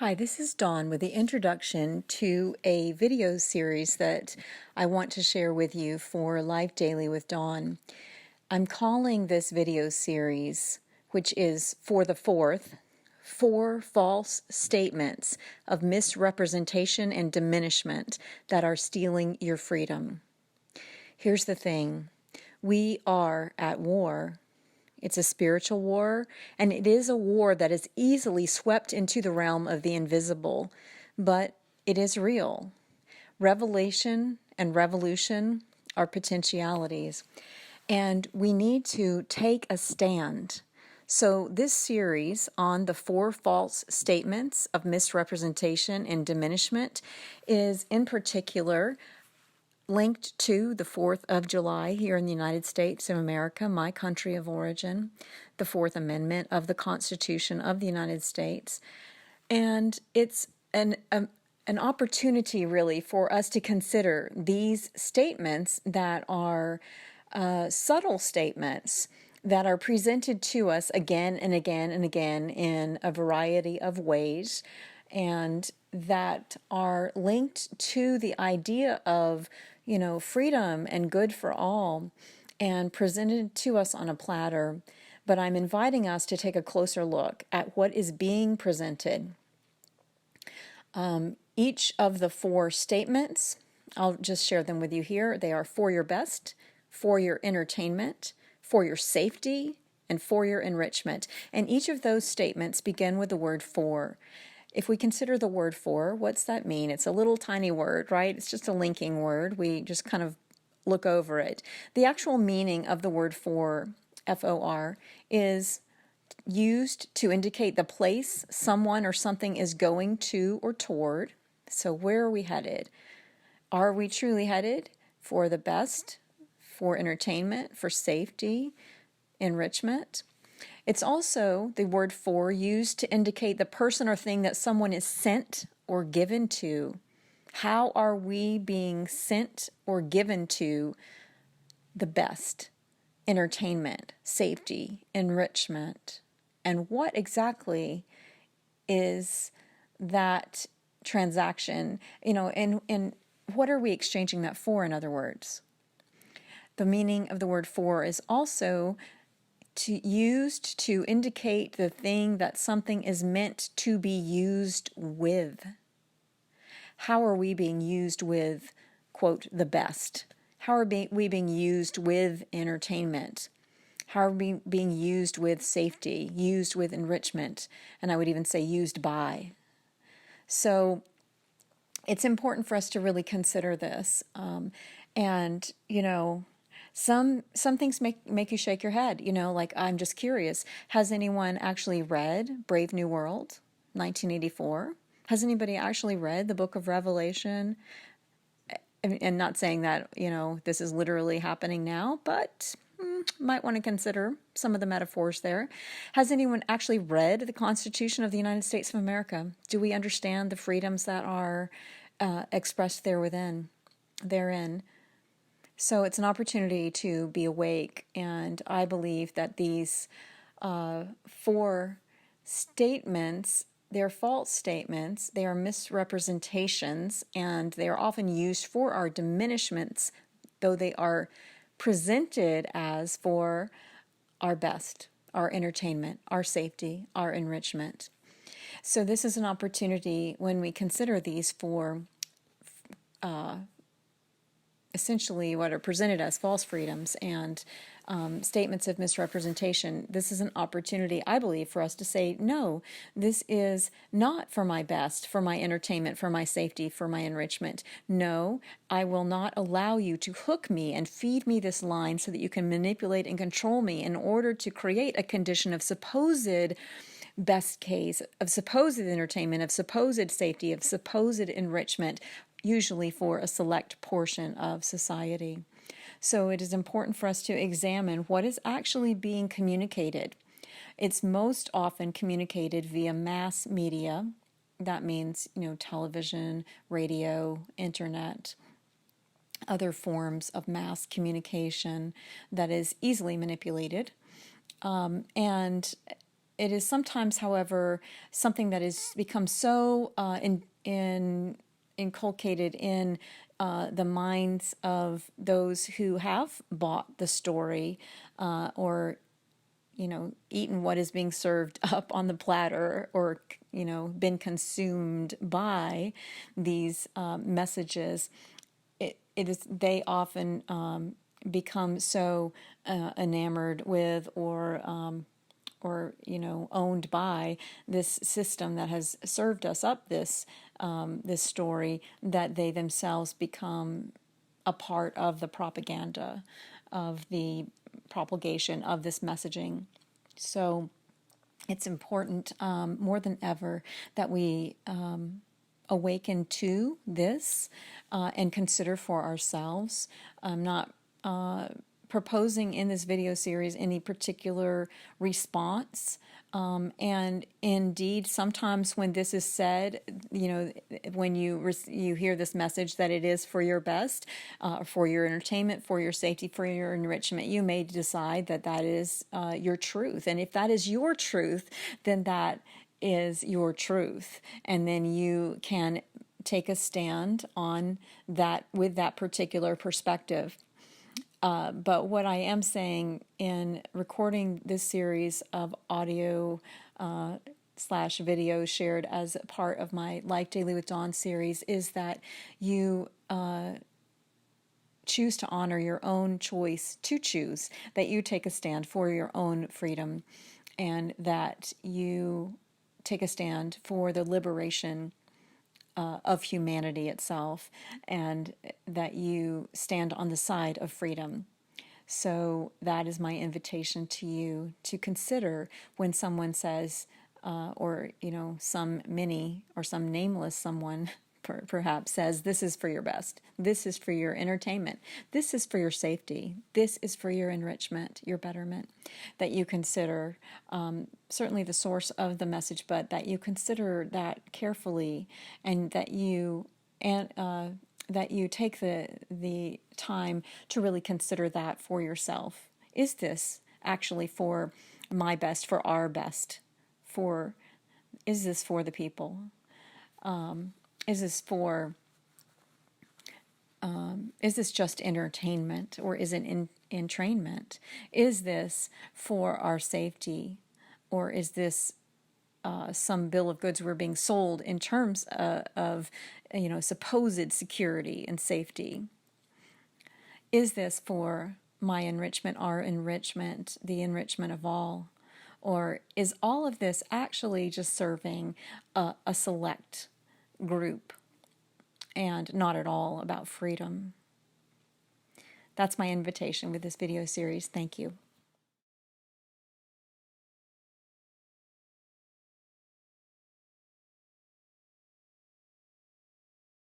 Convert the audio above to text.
Hi, this is Dawn with the introduction to a video series that I want to share with you for Life Daily with Dawn. I'm calling this video series, which is for the four false statements of misrepresentation and diminishment that are stealing your freedom. Here's the thing. We are at war. It's a spiritual war, and it is a war that is easily swept into the realm of the invisible, but it is real. Revelation and revolution are potentialities, and we need to take a stand. So this series on the four false statements of misrepresentation and diminishment is in particular linked to the 4th of July here in the United States of America, my country of origin, the Fourth Amendment of the Constitution of the United States. And it's an opportunity really for us to consider these statements that are subtle statements that are presented to us again and again and again in a variety of ways, and that are linked to the idea of, freedom and good for all, and presented to us on a platter. But I'm inviting us to take a closer look at what is being presented. Each of the four statements, I'll just share them with you here. They are for your best, for your entertainment, for your safety, and for your enrichment. And each of those statements begin with the word for. If we consider the word for, what's that mean? It's a little tiny word, right? It's just a linking word. We just kind of look over it. The actual meaning of the word for, F-O-R, is used to indicate the place someone or something is going to or toward. So where are we headed? Are we truly headed for the best, for entertainment, for safety, enrichment? It's also the word for used to indicate the person or thing that someone is sent or given to. How are we being sent or given to the best? Entertainment, safety, enrichment. And what exactly is that transaction? And what are we exchanging that for, in other words? The meaning of the word for is also used to indicate the thing that something is meant to be used with. How are we being used with, quote, the best? How are we being used with entertainment? How are we being used with safety, used with enrichment, and I would even say used by? So it's important for us to really consider this. Some things make you shake your head, like I'm just curious. Has anyone actually read Brave New World, 1984? Has anybody actually read the book of Revelation? And not saying that, this is literally happening now, but might want to consider some of the metaphors there. Has anyone actually read the Constitution of the United States of America? Do we understand the freedoms that are expressed therein? So it's an opportunity to be awake, and I believe that these four statements, they're false statements, they are misrepresentations, and they are often used for our diminishments, though they are presented as for our best, our entertainment, our safety, our enrichment. So this is an opportunity when we consider these four essentially what are presented as false freedoms and statements of misrepresentation. This is an opportunity, I believe, for us to say, no, this is not for my best, for my entertainment, for my safety, for my enrichment. No, I will not allow you to hook me and feed me this line so that you can manipulate and control me in order to create a condition of supposed best case, of supposed entertainment, of supposed safety, of supposed enrichment, usually for a select portion of society. So it is important for us to examine what is actually being communicated. It's most often communicated via mass media. That means, television, radio, internet, other forms of mass communication that is easily manipulated. And it is sometimes, however, something that has become so inculcated in the minds of those who have bought the story, or eaten what is being served up on the platter, or been consumed by these messages. It is, they often become so enamored with, or owned by this system that has served us up this story, that they themselves become a part of the propaganda, of the propagation of this messaging. So it's important, more than ever, that we awaken to this, and consider for ourselves. I'm not proposing in this video series any particular response. And indeed, sometimes when this is said, when you hear this message that it is for your best, for your entertainment, for your safety, for your enrichment, you may decide that that is your truth. And if that is your truth, then that is your truth. And then you can take a stand on that with that particular perspective. But what I am saying in recording this series of audio slash video shared as part of my Life Daily with Dawn series is that you choose to honor your own choice to choose, that you take a stand for your own freedom, and that you take a stand for the liberation of humanity itself, and that you stand on the side of freedom. So that is my invitation to you to consider when someone says, or some mini or some nameless someone perhaps says, this is for your best, this is for your entertainment, this is for your safety, this is for your enrichment, your betterment, that you consider certainly the source of the message, but that you consider that carefully, and that you take the time to really consider that for yourself. Is this actually for my best, for our best? Is this for the people? Is this just entertainment, or is it entrainment? Is this for our safety, or is this some bill of goods we're being sold in terms of supposed security and safety? Is this for my enrichment, our enrichment, the enrichment of all? Or is all of this actually just serving a select group and not at all about freedom? That's my invitation with this video series. Thank you.